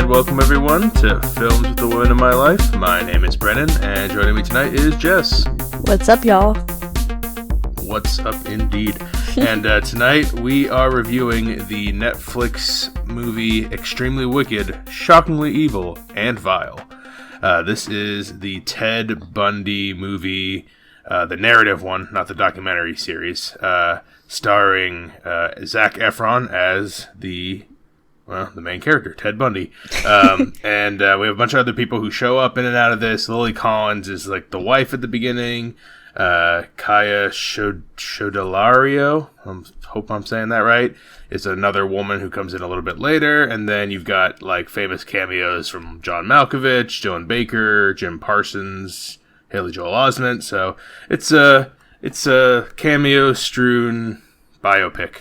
And welcome everyone to Films with the Woman in My Life. My name is Brennan, and joining me tonight is Jess. What's up, y'all? What's up, indeed. And tonight we are reviewing the Netflix movie Extremely Wicked, Shockingly Evil, and Vile. This is the Ted Bundy movie, the narrative one, not the documentary series, starring Zac Efron as the main character, Ted Bundy. And we have a bunch of other people who show up in and out of this. Lily Collins is like the wife at the beginning. Kaya Scodelario, I hope I'm saying that right, is another woman who comes in a little bit later. And then you've got like famous cameos from John Malkovich, Joan Baker, Jim Parsons, Haley Joel Osment. So it's a cameo-strewn biopic.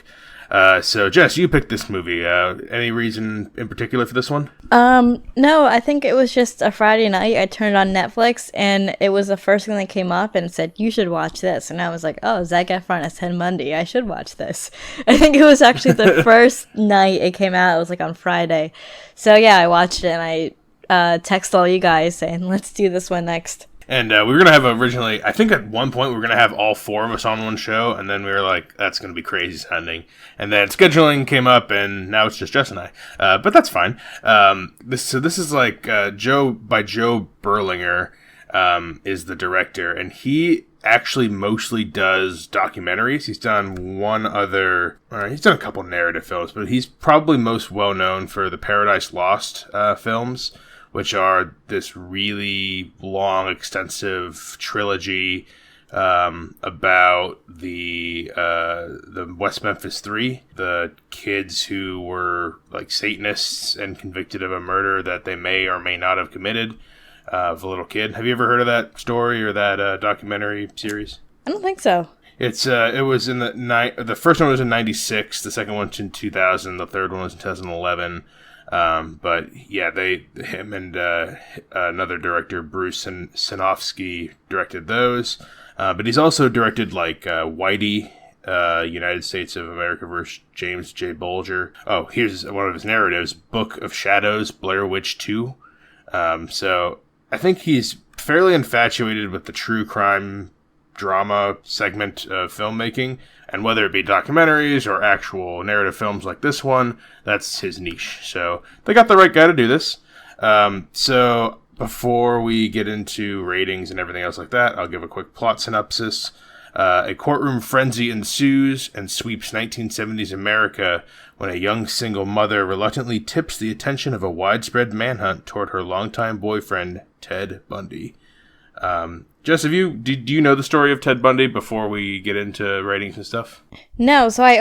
So Jess, you picked this movie. Any reason in particular for this one? No, I think it was just a Friday night. I turned on Netflix and it was the first thing that came up and said, you should watch this. And I was like, oh, Zac Efron as Ted Bundy. I should watch this. I think it was actually the first night it came out. It was like on Friday. So yeah, I watched it and I texted all you guys saying, let's do this one next. And we were going to have originally, I think at one point we were going to have all four of us on one show, and then we were like, that's going to be crazy sounding. And then scheduling came up, and now it's just Jess and I. But that's fine. This is like Joe Berlinger is the director, and he actually mostly does documentaries. He's done he's done a couple narrative films, but he's probably most well known for the Paradise Lost films, which are this really long, extensive trilogy about the West Memphis Three, the kids who were like Satanists and convicted of a murder that they may or may not have committed of a little kid. Have you ever heard of that story or that documentary series? I don't think so. It was in the first one was in 96, the second one was in 2000, the third one was in 2011. But yeah, him and another director, Bruce Sinofsky, directed those. But he's also directed like Whitey, United States of America versus James J. Bolger. Oh, here's one of his narratives: Book of Shadows, Blair Witch 2. So I think he's fairly infatuated with the true crime drama segment of filmmaking. And whether it be documentaries or actual narrative films like this one, that's his niche. So they got the right guy to do this. So before we get into ratings and everything else like that, I'll give a quick plot synopsis. A courtroom frenzy ensues and sweeps 1970s America when a young single mother reluctantly tips the attention of a widespread manhunt toward her longtime boyfriend, Ted Bundy. Jess, do you know the story of Ted Bundy before we get into ratings and stuff? No, so I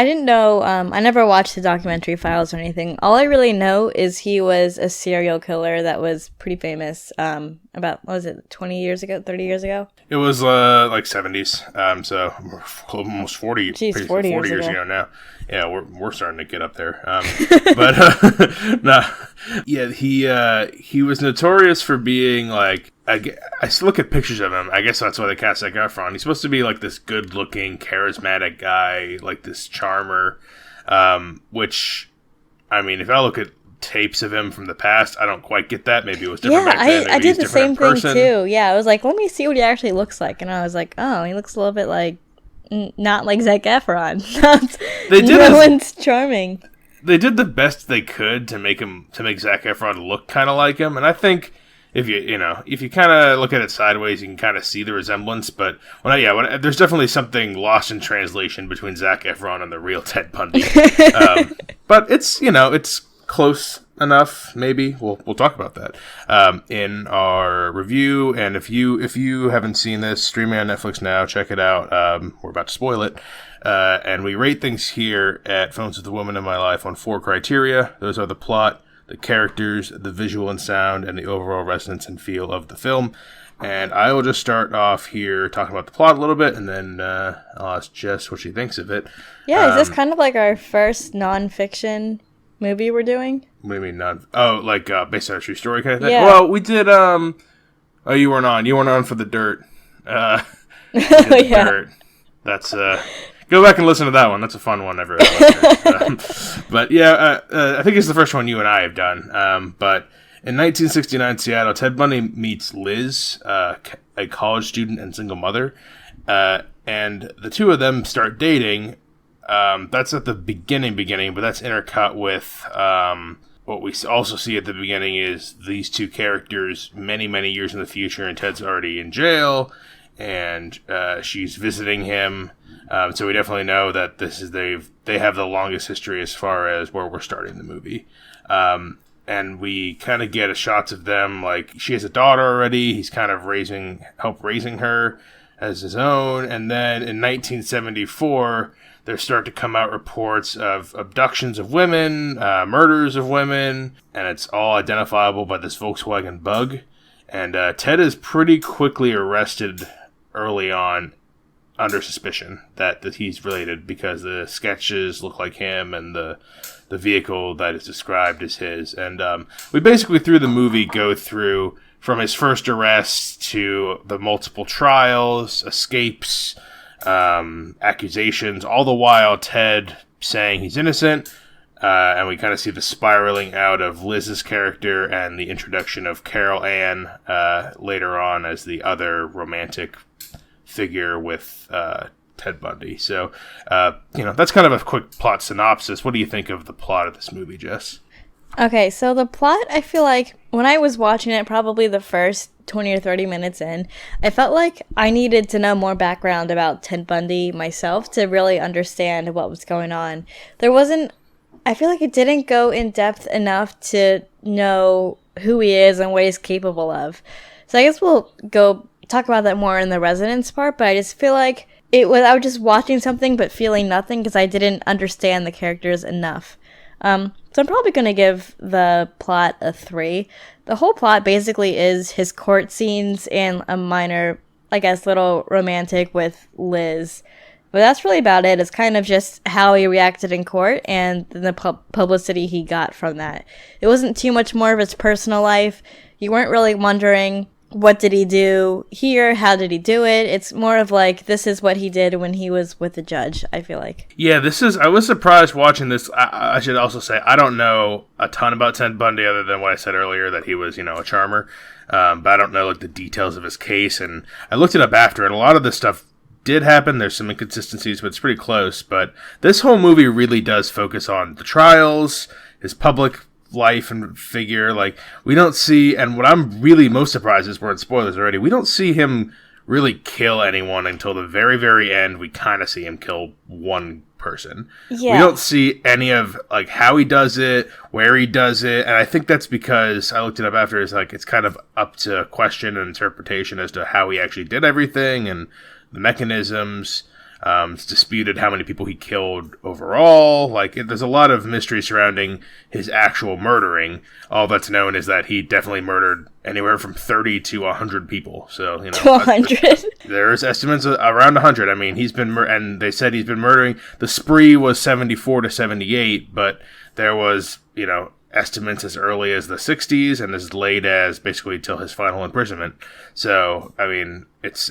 didn't know, I never watched the documentary files or anything. All I really know is he was a serial killer that was pretty famous, about, what was it, 20 years ago, 30 years ago? It was, like 70s, so almost 40, Jeez, 40 years ago now. Yeah, we're starting to get up there. But, no, yeah, he was notorious for being, like, I look at pictures of him. I guess that's why they cast Zac Efron. He's supposed to be like this good-looking, charismatic guy, like this charmer. Which, I mean, if I look at tapes of him from the past, I don't quite get that. Maybe it was different back then. I did the same thing too. Yeah, I was like, let me see what he actually looks like, and I was like, oh, he looks a little bit like not like Zac Efron. One's charming. They did the best they could to make Zac Efron look kind of like him, and I think. If you kind of look at it sideways, you can kind of see the resemblance. But there's definitely something lost in translation between Zac Efron and the real Ted Bundy. But it's close enough. Maybe we'll talk about that in our review. And if you haven't seen this, streaming on Netflix now, check it out. We're about to spoil it. And we rate things here at Films with the Woman in My Life on 4 criteria. Those are the plot, the characters, the visual and sound, and the overall resonance and feel of the film. And I will just start off here talking about the plot a little bit, and then I'll ask Jess what she thinks of it. Yeah, is this kind of like our first non-fiction movie we're doing? What do you mean non? Oh, like based on a true story kind of thing? Yeah. Well, we did, oh, you weren't on for The Dirt. Yeah. Dirt. That's, Go back and listen to that one. That's a fun one, everyone. But yeah, I think it's the first one you and I have done. But in 1969 Seattle, Ted Bundy meets Liz, a college student and single mother, and the two of them start dating. That's at the beginning, but that's intercut with what we also see at the beginning is these two characters many, many years in the future, and Ted's already in jail, and she's visiting him. So we definitely know that they have the longest history as far as where we're starting the movie. And we kind of get shots of them, like she has a daughter already. He's kind of help raising her as his own. And then in 1974, there start to come out reports of abductions of women, murders of women, and it's all identifiable by this Volkswagen Bug. And Ted is pretty quickly arrested early on under suspicion that he's related because the sketches look like him and the vehicle that is described as his. And we basically, through the movie, go through from his first arrest to the multiple trials, escapes, accusations, all the while Ted saying he's innocent, and we kind of see the spiraling out of Liz's character and the introduction of Carol Ann later on as the other romantic figure with Ted Bundy. So, that's kind of a quick plot synopsis. What do you think of the plot of this movie, Jess? Okay, so the plot, I feel like when I was watching it, probably the first 20 or 30 minutes in, I felt like I needed to know more background about Ted Bundy myself to really understand what was going on. I feel like it didn't go in depth enough to know who he is and what he's capable of. So I guess we'll go talk about that more in the Residence part, but I just feel like I was just watching something but feeling nothing because I didn't understand the characters enough. So I'm probably going to give the plot a 3. The whole plot basically is his court scenes and a minor, I guess, little romantic with Liz. But that's really about it. It's kind of just how he reacted in court and the publicity he got from that. It wasn't too much more of his personal life. You weren't really wondering, what did he do here? How did he do it? It's more of like, this is what he did when he was with the judge, I feel like. Yeah, I was surprised watching this. I should also say, I don't know a ton about Ted Bundy other than what I said earlier, that he was, a charmer. But I don't know, like, the details of his case. And I looked it up after, and a lot of this stuff did happen. There's some inconsistencies, but it's pretty close. But this whole movie really does focus on the trials, his public life and figure. Like, we don't see, and what I'm really most surprised is, we're in spoilers already, we don't see him really kill anyone until the very, very end. We kind of see him kill one person. Yeah. We don't see any of, like, how he does it, where he does it, and I think that's because, I looked it up after, it's kind of up to question and interpretation as to how he actually did everything and the mechanisms. It's disputed how many people he killed overall. Like, there's a lot of mystery surrounding his actual murdering. All that's known is that he definitely murdered anywhere from 30 to 100 people. So, to 100? There's estimates around 100. I mean, he's been, and they said he's been murdering. The spree was 74 to 78, but there was, estimates as early as the 60s and as late as basically till his final imprisonment. So, I mean, it's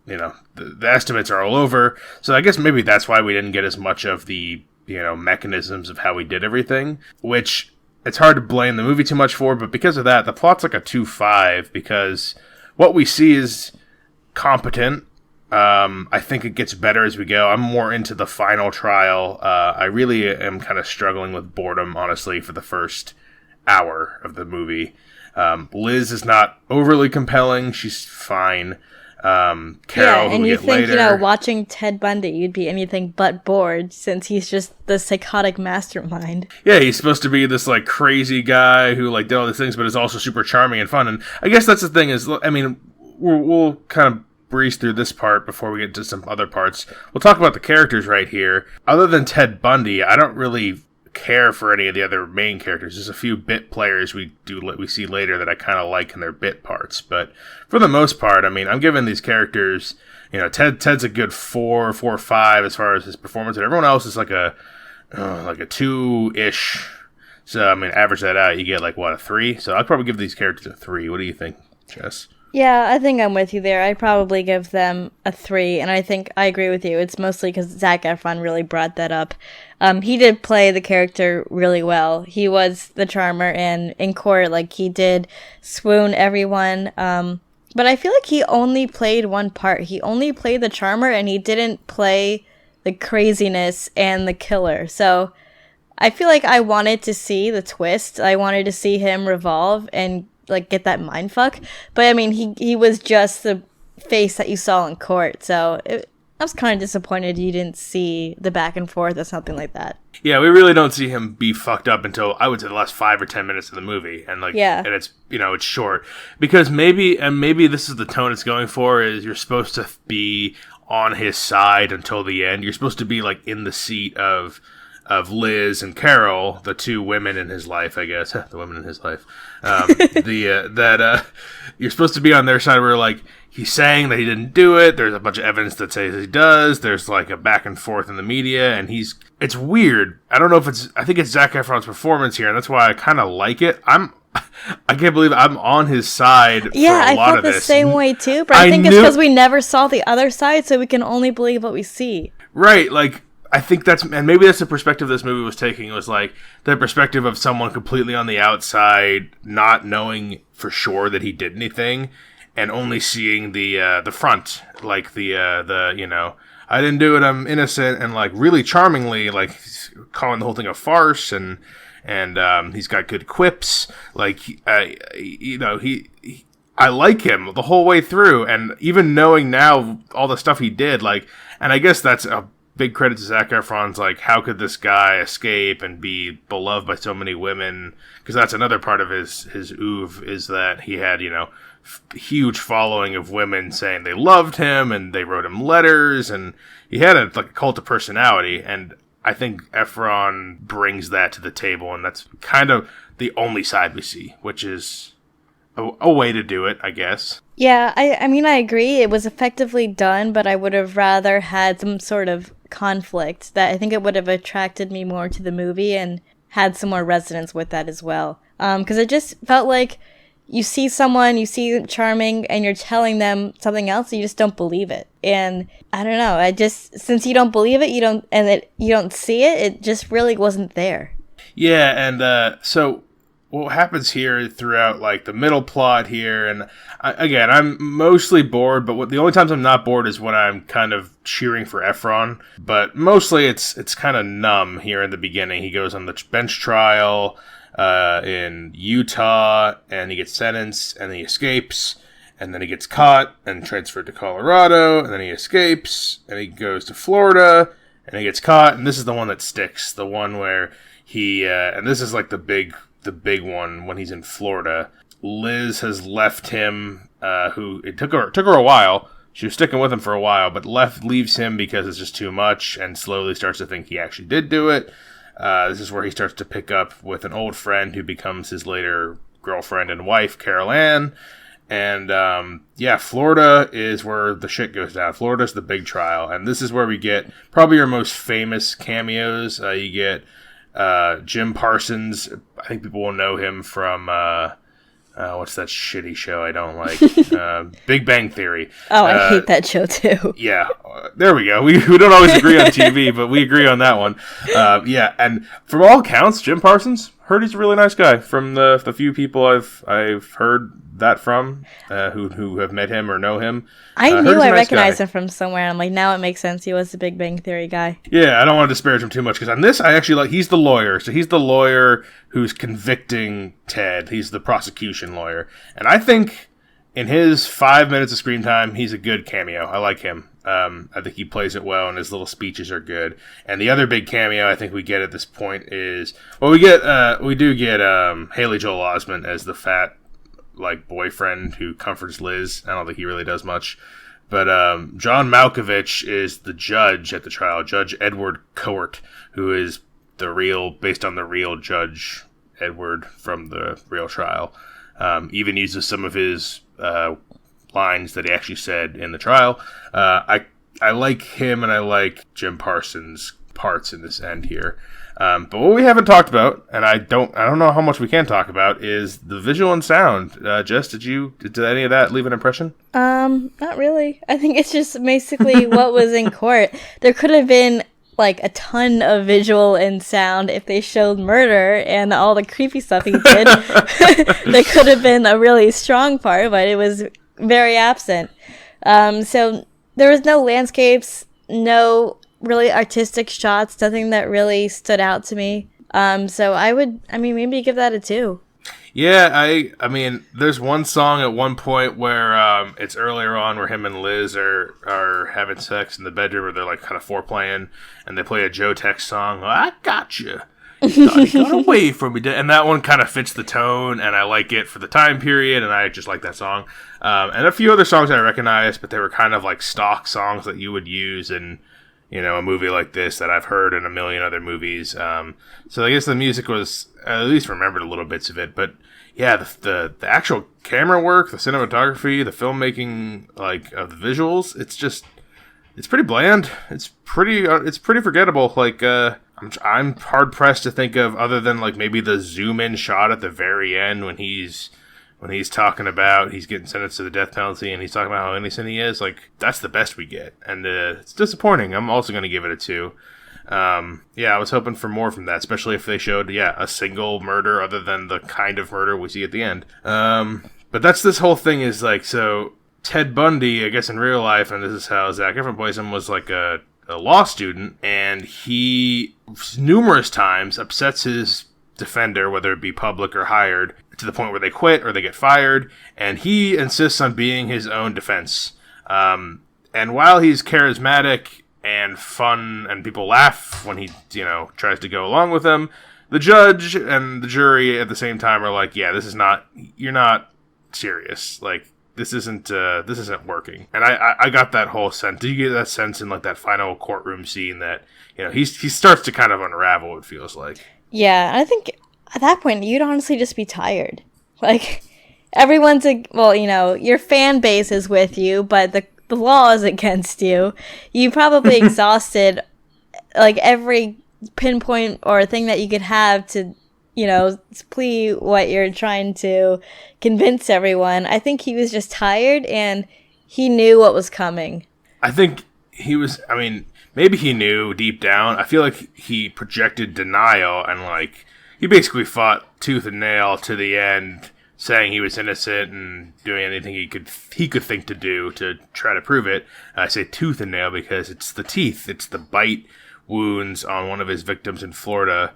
the estimates are all over. So I guess maybe that's why we didn't get as much of the, mechanisms of how he did everything, which it's hard to blame the movie too much for. But because of that, the plot's like a 2.5 because what we see is competent. I think it gets better as we go. I'm more into the final trial. I really am kind of struggling with boredom, honestly, for the first hour of the movie. Liz is not overly compelling. She's fine. Carol, and you think, watching Ted Bundy, you'd be anything but bored since he's just the psychotic mastermind. Yeah, he's supposed to be this, like, crazy guy who, like, did all these things, but is also super charming and fun. And I guess that's the thing is, I mean, we'll kind of breeze through this part before we get to some other parts. We'll talk about the characters right here. Other than Ted Bundy, I don't really care for any of the other main characters. There's a few bit players we see later that I kind of like in their bit parts, but for the most part, I mean, I'm giving these characters, Ted's a good 4 or 5 as far as his performance, and everyone else is like a 2-ish. So I mean, average that out, you get like a 3. So I'd probably give these characters a 3. What do you think, Jess? Yeah, I think I'm with you there. I'd probably give them a 3, and I think I agree with you. It's mostly because Zac Efron really brought that up. He did play the character really well. He was the charmer, and in court, like, he did swoon everyone. But I feel like he only played one part. He only played the charmer, and he didn't play the craziness and the killer. So I feel like I wanted to see the twist. I wanted to see him revolve and like get that mind fuck. But I mean, he was just the face that you saw in court. So I was kind of disappointed you didn't see the back and forth or something like that. Yeah, we really don't see him be fucked up until I would say the last 5 or 10 minutes of the movie, and like, Yeah. and it's it's short because maybe this is the tone it's going for is you're supposed to be on his side until the end. You're supposed to be like in the seat of Liz and Carol, the two women in his life, I guess. The women in his life. You're supposed to be on their side where, like, he's saying that he didn't do it. There's a bunch of evidence that says he does. There's, like, a back and forth in the media, and it's weird. I don't know if I think it's Zac Efron's performance here, and that's why I kind of like it. I can't believe I'm on his side for a lot of this. Yeah, I felt the same way, too, but I think it's because we never saw the other side, so we can only believe what we see. Right, like, I think and maybe that's the perspective this movie was taking, was like the perspective of someone completely on the outside, not knowing for sure that he did anything, and only seeing the front, like I didn't do it, I'm innocent, and like really charmingly, like calling the whole thing a farce, and he's got good quips, like I like him the whole way through, and even knowing now all the stuff he did, like, and I guess that's a big credit to Zac Efron's, like, how could this guy escape and be beloved by so many women? Because that's another part of his oeuvre, is that he had, huge following of women saying they loved him, and they wrote him letters, and he had a cult of personality, and I think Efron brings that to the table, and that's kind of the only side we see, which is a way to do it, I guess. Yeah, I mean, I agree. It was effectively done, but I would have rather had some sort of conflict that I think it would have attracted me more to the movie and had some more resonance with that as well. Because it just felt like you see someone, you see them charming, and you're telling them something else, and you just don't believe it. And I don't know, since you don't believe it, you don't see it, it just really wasn't there. Yeah, and so what happens here throughout, like, the middle plot here, and I'm mostly bored, but the only times I'm not bored is when I'm kind of cheering for Efron, but mostly it's kind of numb here in the beginning. He goes on the bench trial in Utah, and he gets sentenced, and he escapes, and then he gets caught and transferred to Colorado, and then he escapes, and he goes to Florida, and he gets caught, and this is the one that sticks, the one where he, and this is like the big one when he's in Florida. Liz has left him, it took her a while. She was sticking with him for a while, but leaves him because it's just too much, and slowly starts to think he actually did do it. This is where he starts to pick up with an old friend who becomes his later girlfriend and wife, Carol Ann. And, Florida is where the shit goes down. Florida's the big trial, and this is where we get probably your most famous cameos. You get Jim Parsons. I think people will know him from what's that shitty show I don't like? Big Bang Theory. Oh, I hate that show too. Yeah, there we go. We don't always agree on TV, but we agree on that one. And from all accounts, Jim Parsons, heard he's a really nice guy. From the few people I've heard that from, who have met him or know him. I knew I recognized him from somewhere. I'm like, now it makes sense. He was the Big Bang Theory guy. Yeah, I don't want to disparage him too much, because on this, I actually like, he's the lawyer. So he's the lawyer who's convicting Ted. He's the prosecution lawyer. And I think in his 5 minutes of screen time, he's a good cameo. I like him. I think he plays it well, and his little speeches are good. And the other big cameo I think we get at this point is, we do get Haley Joel Osment as the fat, like, boyfriend who comforts Liz. I don't think he really does much. But John Malkovich is the judge at the trial, Judge Edward Court, who is based on the real Judge Edward from the real trial. Even uses some of his lines that he actually said in the trial. I like him, and I like Jim Parsons' parts in this end here. But what we haven't talked about, and I don't know how much we can talk about, is the visual and sound. Jess, did any of that leave an impression? Not really. I think it's just basically what was in court. There could have been like a ton of visual and sound if they showed murder and all the creepy stuff he did. There could have been a really strong part, but it was very absent. So there was no landscapes, no really artistic shots, nothing that really stood out to me. So maybe give that a 2. Yeah, I mean, there's one song at one point where it's earlier on where him and Liz are having sex in the bedroom, where they're like kind of foreplaying, and they play a Joe Tex song. Oh, I got you. You thought he got away from me, and that one kind of fits the tone, and I like it for the time period, and I just like that song. And a few other songs I recognize, but they were kind of like stock songs that you would use in, a movie like this that I've heard in a million other movies. So I guess the music was, at least remembered a little bits of it, but yeah, the actual camera work, the cinematography, the filmmaking, like of the visuals, it's pretty bland. It's pretty forgettable. Like, I'm hard pressed to think of, other than like maybe the zoom in shot at the very end when he's talking about he's getting sentenced to the death penalty and he's talking about how innocent he is. Like, that's the best we get, and it's disappointing. I'm also going to give it a 2. I was hoping for more from that, especially if they showed a single murder other than the kind of murder we see at the end. But that's this whole thing is like, so Ted Bundy, I guess in real life, and this is how Zac Efron plays him, was like a law student, and he numerous times upsets his defender, whether it be public or hired, to the point where they quit or they get fired, and he insists on being his own defense. And while he's charismatic and fun, and people laugh when he, tries to go along with them, the judge and the jury at the same time are like, yeah, you're not serious. Like, this isn't working. And I got that whole sense. Do you get that sense in like that final courtroom scene that, he starts to kind of unravel, it feels like. Yeah, I think at that point you'd honestly just be tired. Like, everyone's your fan base is with you, but the law is against you. You probably exhausted like every pinpoint or thing that you could have to, plea what you're trying to convince everyone. I think he was just tired and he knew what was coming. I think maybe he knew deep down. I feel like he projected denial, and like he basically fought tooth and nail to the end, saying he was innocent and doing anything he could think to do to try to prove it. I say tooth and nail because it's the teeth. It's the bite wounds on one of his victims in Florida.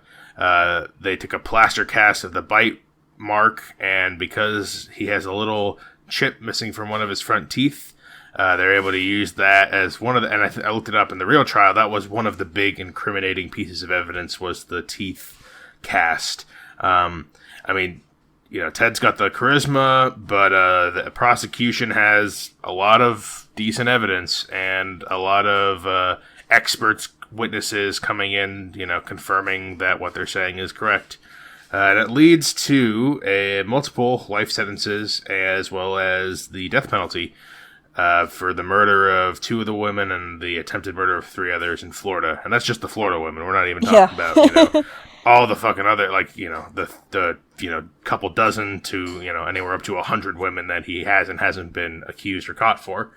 They took a plaster cast of the bite mark, and because he has a little chip missing from one of his front teeth, they're able to use that as one of the, and I looked it up in the real trial, that was one of the big incriminating pieces of evidence, was the teeth cast. Ted's got the charisma, but the prosecution has a lot of decent evidence and a lot of witnesses coming in, confirming that what they're saying is correct. And it leads to multiple life sentences as well as the death penalty for the murder of 2 of the women and the attempted murder of 3 others in Florida. And that's just the Florida women. We're not even talking about, all the fucking other, like, the couple dozen to, anywhere up to 100 women that he has and hasn't been accused or caught for.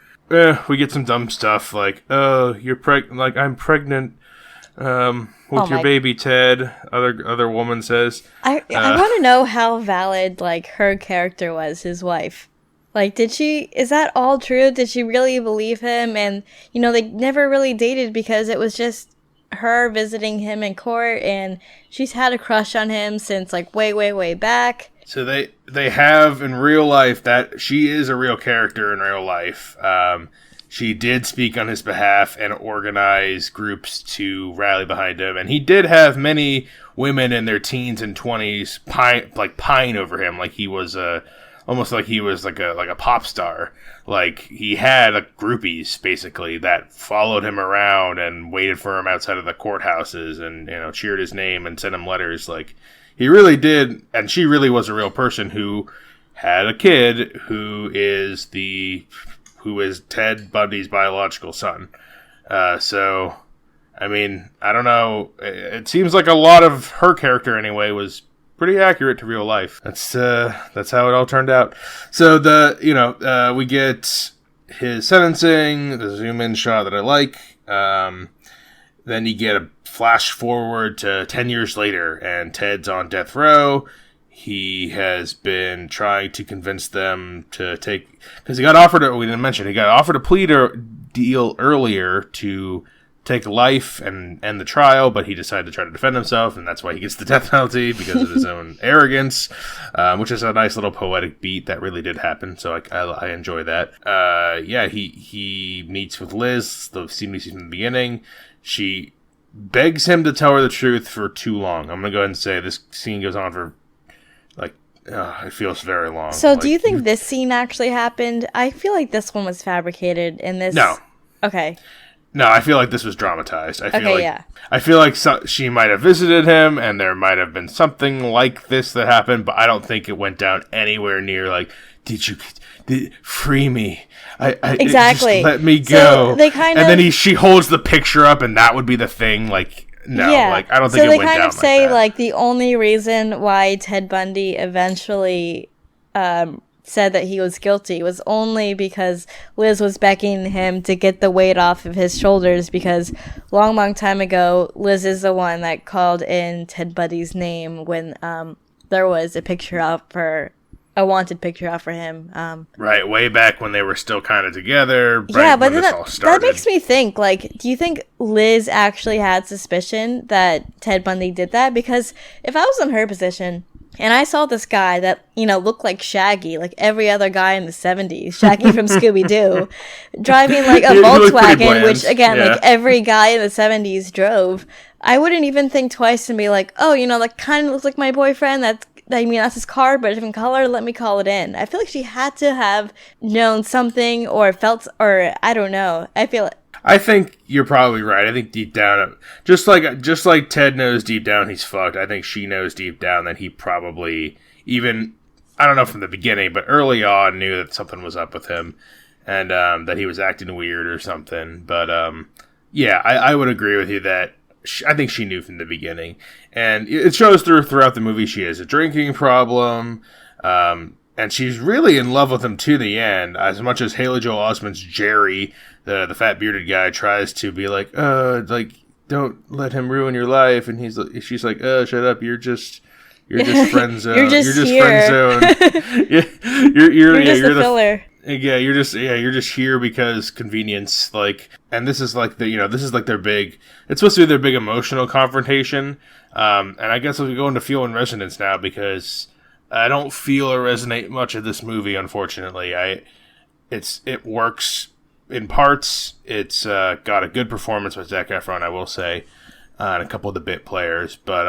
We get some dumb stuff like, oh, I'm pregnant with your baby, Ted. Other woman says. I want to know how valid, like, her character was, his wife. Like, is that all true? Did she really believe him? And, they never really dated because it was just her visiting him in court, and she's had a crush on him since, like, way, way, way back. So they have in real life that she is a real character in real life. She did speak on his behalf and organize groups to rally behind him. And he did have many women in their teens and 20s pine over him, like he was almost like he was like a pop star. Like, he had groupies basically that followed him around and waited for him outside of the courthouses and cheered his name and sent him letters. Like, he really did, and she really was a real person who had a kid who is Ted Bundy's biological son. So I mean, I don't know. It seems like a lot of her character anyway was pretty accurate to real life. That's how it all turned out. So we get his sentencing, the zoom in shot that I like. Then you get a flash forward to 10 years later, and Ted's on death row. He has been trying to convince them to take, because he got offered a plea deal earlier to take life and end the trial, but he decided to try to defend himself, and that's why he gets the death penalty, because of his own arrogance, which is a nice little poetic beat that really did happen, so I enjoy that. He meets with Liz, the scene we see from the beginning. She begs him to tell her the truth for too long. I'm going to go ahead and say this scene goes on for, it feels very long. So do you think this scene actually happened? I feel like this one was fabricated in this... No. Okay. No, I feel like this was dramatized. I feel like she might have visited him, and there might have been something like this that happened, but I don't think it went down anywhere near, like, free me. Exactly. Just let me so go. And then she holds the picture up, and that would be the thing, like... No, I don't think it went down like that. So they kind of say, the only reason why Ted Bundy eventually said that he was guilty was only because Liz was begging him to get the weight off of his shoulders, because long time ago, Liz is the one that called in Ted Bundy's name when there was a wanted picture out for him. Right, way back when they were still kind of together. Yeah, but then that makes me think, do you think Liz actually had suspicion that Ted Bundy did that? Because if I was in her position and I saw this guy that, looked like Shaggy, like every other guy in the 70s, Shaggy from Scooby-Doo, driving a Volkswagen, which again, every guy in the 70s drove, I wouldn't even think twice and be like, oh, that kind of looks like my boyfriend, that's his car, but a different color, let me call it in. I feel like she had to have known something or felt, or I don't know. I think you're probably right. I think deep down, just like Ted knows deep down he's fucked, I think she knows deep down that he probably, even, I don't know from the beginning, but early on knew that something was up with him, and that he was acting weird or something. But I would agree with you that I think she knew from the beginning, and it shows throughout the movie. She has a drinking problem, and she's really in love with him to the end. As much as Haley Joel Osment's Jerry, the fat bearded guy, tries to be like, don't let him ruin your life, and she's like, shut up, you're just friend zone. You're just friend zone. You're just the filler. Yeah, you're just here because convenience, and this is their big, it's supposed to be their big emotional confrontation, and I guess we go into feel and resonance now, because I don't feel or resonate much of this movie, unfortunately. It works in parts, it's got a good performance by Zac Efron, I will say, and a couple of the bit players, but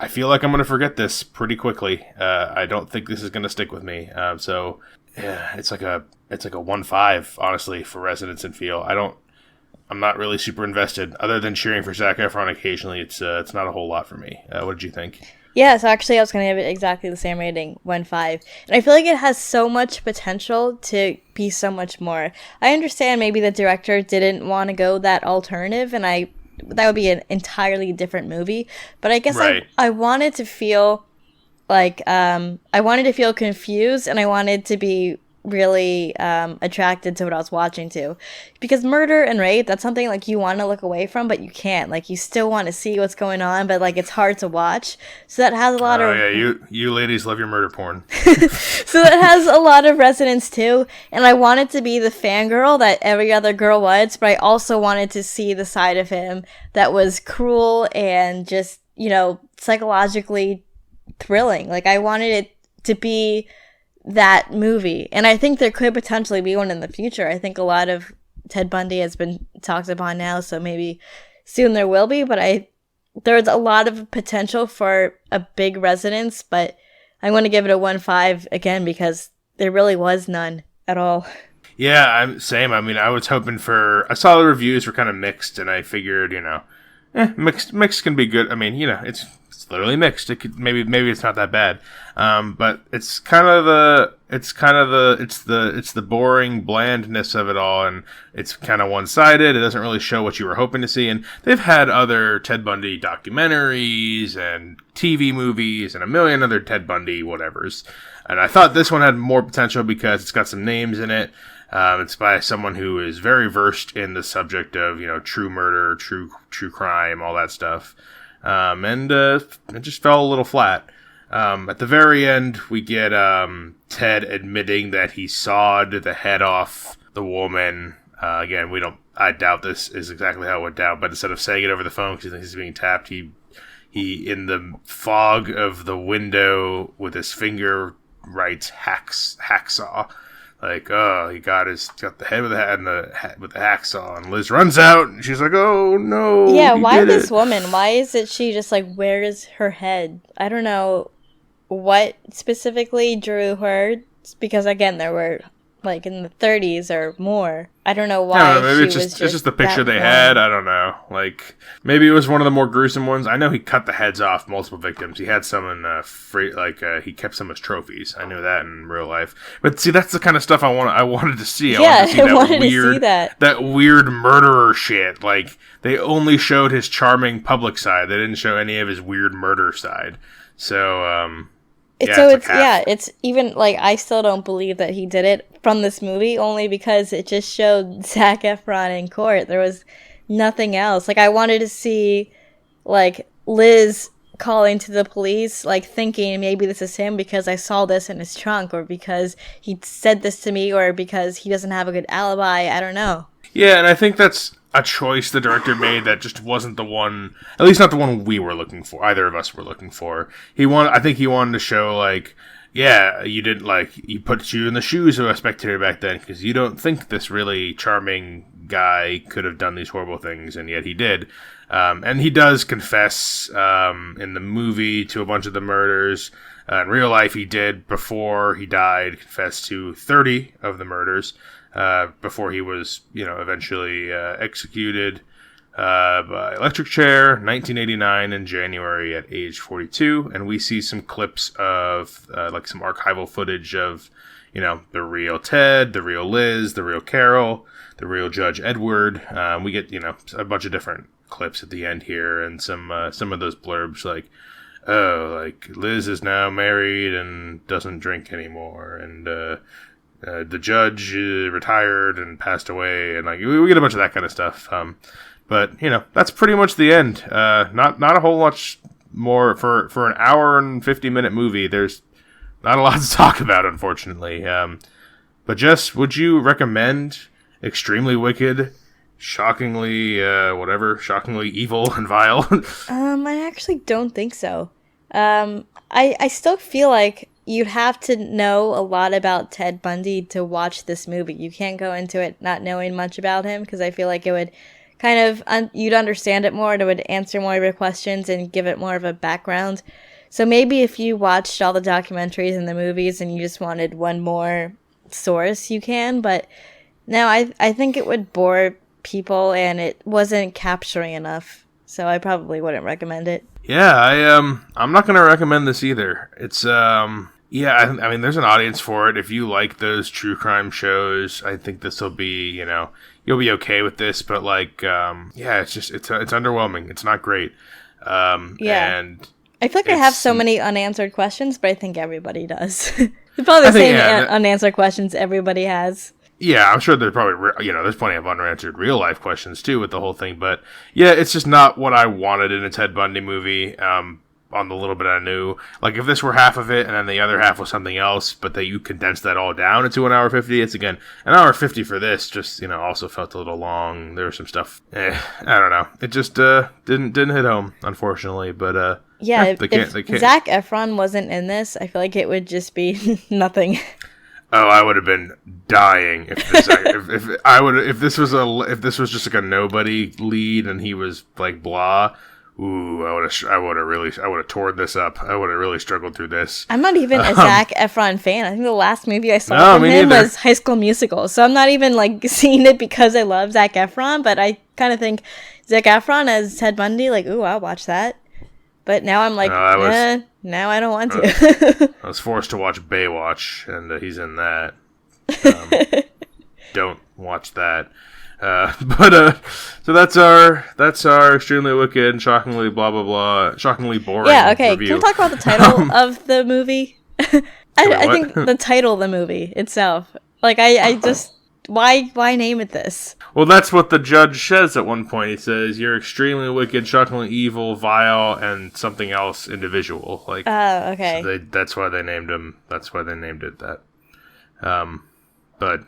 I feel like I'm going to forget this pretty quickly. I don't think this is going to stick with me, so... Yeah, it's like a 1-5, honestly, for resonance and feel. I'm not really super invested. Other than cheering for Zac Efron occasionally, it's not a whole lot for me. What did you think? Yeah, so actually I was going to give it exactly the same rating, 1-5. And I feel like it has so much potential to be so much more. I understand maybe the director didn't want to go that alternative, and that would be an entirely different movie. But I guess right. I wanted to feel... I wanted to feel confused, and I wanted to be really attracted to what I was watching to, because murder and rape, that's something you want to look away from, but you can't. You still want to see what's going on, but it's hard to watch. So that has a lot of... Oh yeah, you ladies love your murder porn. So that has a lot of resonance too, and I wanted to be the fangirl that every other girl was, but I also wanted to see the side of him that was cruel and just, psychologically thrilling. I wanted it to be that movie, and I think there could potentially be one in the future. I think a lot of Ted Bundy has been talked upon now, so maybe soon there will be, but there's a lot of potential for a big resonance, but I'm going to give it a 1-5 again, because there really was none at all. Yeah, same. I mean, I was hoping I saw the reviews were kind of mixed, and I figured, Mixed can be good. I mean, it's literally mixed. It could maybe it's not that bad. But it's the boring blandness of it all, and it's kind of one-sided. It doesn't really show what you were hoping to see. And they've had other Ted Bundy documentaries and TV movies and a million other Ted Bundy whatevers. And I thought this one had more potential because it's got some names in it. It's by someone who is very versed in the subject of, true murder, true crime, all that stuff. And it just fell a little flat. At the very end, we get Ted admitting that he sawed the head off the woman. Again, I doubt this is exactly how it went down, but instead of saying it over the phone because he thinks he's being tapped, he in the fog of the window with his finger writes hacksaw. Like, he got the head with the hacksaw, and Liz runs out, and she's like, "Oh no!" Yeah, why this woman? Why is it she just like, where is her head? I don't know what specifically drew her, because again, there were like in the 30s or more. I don't know why. I don't know, maybe it's just the picture they had. I don't know. Like, maybe it was one of the more gruesome ones. I know he cut the heads off multiple victims. He had some in he kept some as trophies. I knew that in real life. But see, that's the kind of stuff I wanted to see. I wanted to see that weird murderer shit. Like, they only showed his charming public side. They didn't show any of his weird murder side. So, it's even like I still don't believe that he did it from this movie, only because it just showed Zac Efron in court. There was nothing else. Like, I wanted to see like Liz calling to the police, like thinking maybe this is him because I saw this in his trunk, or because he said this to me, or because he doesn't have a good alibi. I don't know. Yeah, and I think that's a choice the director made that just wasn't the one, at least not the one we were looking for, either of us were looking for. I think he wanted to show, like, yeah, you didn't, like, he put you in the shoes of a spectator back then, because you don't think this really charming guy could have done these horrible things, and yet he did. And he does confess in the movie to a bunch of the murders. In real life, he did, before he died, confess to 30 of the murders. Before he was, eventually executed by electric chair, 1989 in January at age 42. And we see some clips of, like some archival footage of, the real Ted, the real Liz, the real Carol, the real Judge Edward. We get, a bunch of different clips at the end here, and some of those blurbs like, oh, like Liz is now married and doesn't drink anymore, and the judge retired and passed away, and like we get a bunch of that kind of stuff. But that's pretty much the end. Not a whole much more for an hour and 50-minute movie. There's not a lot to talk about, unfortunately. But Jess, would you recommend Extremely Wicked, shockingly evil and vile? I actually don't think so. I still feel like you'd have to know a lot about Ted Bundy to watch this movie. You can't go into it not knowing much about him, because I feel like it would kind of, you'd understand it more, and it would answer more of your questions and give it more of a background. So maybe if you watched all the documentaries and the movies and you just wanted one more source, you can. But no, I think it would bore people, and it wasn't capturing enough. So I probably wouldn't recommend it. Yeah, I'm not going to recommend this either. It's, I mean, there's an audience for it. If you like those true crime shows, I think this will be, you'll be okay with this. But like, it's just, it's underwhelming. It's not great. And I feel like I have so many unanswered questions, but I think everybody does. It's probably the same unanswered questions everybody has. Yeah, I'm sure there's probably, there's plenty of unanswered real life questions too with the whole thing. But yeah, it's just not what I wanted in a Ted Bundy movie. On the little bit I knew, like if this were half of it and then the other half was something else, but that you condensed that all down into an hour 50, it's again an hour 50 for this. Just also felt a little long. There was some stuff. I don't know. It just didn't hit home, unfortunately. But if Zac Efron wasn't in this, I feel like it would just be nothing. Oh, I would have been dying if this was just like a nobody lead and he was like blah. ooh, I would have torn this up. I would have really struggled through this. I'm not even a Zac Efron fan. I think the last movie I saw from him was High School Musical. So I'm not even like seeing it because I love Zac Efron, but I kind of think Zac Efron as Ted Bundy, like, ooh, I'll watch that. But now I'm like, now I don't want to. I was forced to watch Baywatch, and he's in that. Don't watch that. So that's our extremely wicked, shockingly blah blah blah, shockingly boring. Yeah, okay. Review. Can we talk about the title of the movie? I think the title of the movie itself. Like, I just why name it this? Well, that's what the judge says at one point. He says you're extremely wicked, shockingly evil, vile, and something else individual. Like, oh, okay. So that's why they named him. That's why they named it that. But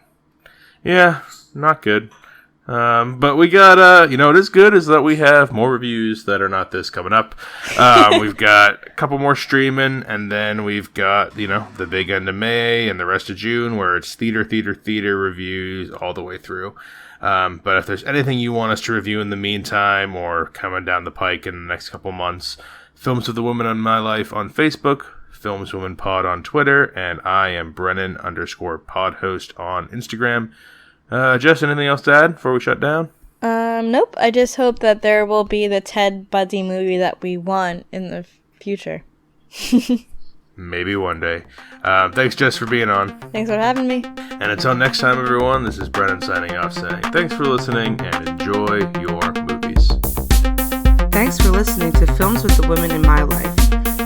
yeah, not good. But we got, what is good is that we have more reviews that are not this coming up. We've got a couple more streaming, and then we've got, the big end of May and the rest of June where it's theater reviews all the way through. But if there's anything you want us to review in the meantime or coming down the pike in the next couple months, Films with the Woman in My Life on Facebook, Films Woman Pod on Twitter, and I am Brennan _pod host on Instagram. Jess, anything else to add before we shut down? Nope. I just hope that there will be the Ted Bundy movie that we want in the future. Maybe one day. Thanks, Jess, for being on. Thanks for having me. And until next time, everyone, this is Brennan signing off saying thanks for listening and enjoy your movies. Thanks for listening to Films with the Women in My Life.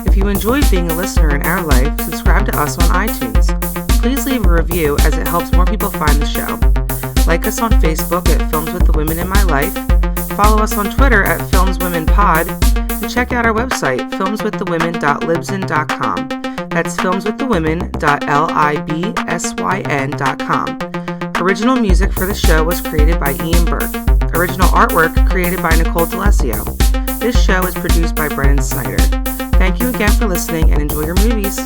If you enjoyed being a listener in our life, subscribe to us on iTunes. Please leave a review as it helps more people find the show. Like us on Facebook at Films with the Women in My Life, follow us on Twitter at FilmsWomenPod, and check out our website, filmswiththewomen.libsyn.com. That's filmswiththewomen.libsyn.com. Original music for the show was created by Ian Burke. Original artwork created by Nicole D'Alessio. This show is produced by Brennan Snyder. Thank you again for listening and enjoy your movies.